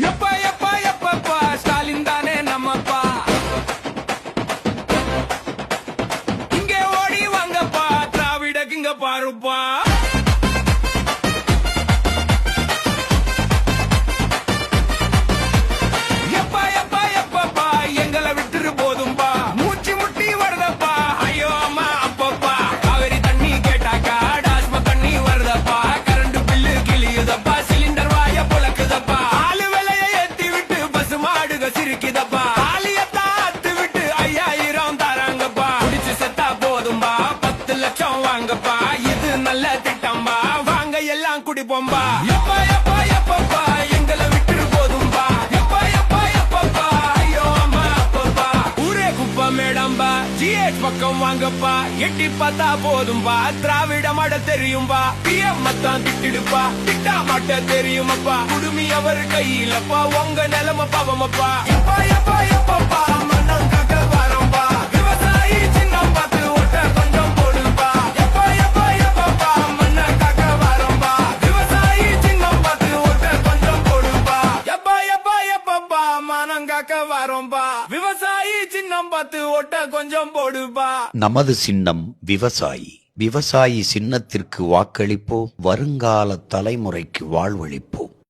எப்பா எப்பா எப்பப்பா ஸ்டாலின் தானே நம்மப்பா, இங்க ஓடி வாங்கப்பா திராவிட கிங்க பாருப்பா. எப்பா எப்பா எப்பப்பா எங்களை விட்டுரு போதும்பா, மூச்சு முட்டி வருதப்பா ஐயோ அம்மா அப்பப்பா. காவிரி தண்ணி கேட்டாக்கா டாஸ்மா தண்ணி வருதப்பா, கரண்ட் பில்லு கிளியுதப்பா, சிலிண்டர் வாய புழக்குதப்பா, ஆளு விலைய ஏத்தி விட்டு பசு மாடுக சிரிக்குதப்பா, ஆலியத்தான் அத்து விட்டு 5000 தராங்கப்பா, குடிச்சு செத்தா போதும்பா 10 லட்சம் வாங்கப்பா, இது நல்ல திட்டம்பா வாங்க எல்லாம் குடிப்போம்பா. எப்பா எப்பா எப்பப்பா எங்களை விட்டுரு போதும்பா, எப்பா எப்பா எப்பப்பா ஐயோ அம்மா அப்பப்பா. ஊரே குப்பை மேடம்பா ஜிஹெச் பக்கம் வாங்கப்பா, எட்டி பார்த்தா போதும்பா திராவிட மாட தெரியும்பா, பிஎம் மத்தான் திட்டிடுப்பா திட்டா மாட்ட தெரியுமப்பா, குடுமி அவர் கையிலப்பா உங்க நிலைமை பாவமப்பா. எப்பா எப்பா எப்பப்பா மண்ணம் காக்க வரம்பா, விவசாயி சின்னம் பார்த்து ஓட்ட கொஞ்சம் போடுப்பா. எப்பா எப்பா எப்பப்பா மண்ண காக்க வரம்பா, விவசாயி சின்னம் பார்த்து ஓட்ட கொஞ்சம் போடுப்பா. எப்பா எப்பா எப்பப்பா மனம் காக்க வரம்பா, விவசாயி சின்னம் பார்த்து ஓட்ட கொஞ்சம் போடுப்பா. நமது சின்னம் விவசாயி. விவசாயி சின்னத்திற்கு வாக்களிப்போம், வருங்கால தலைமுறைக்கு வாழ்வளிப்போம்.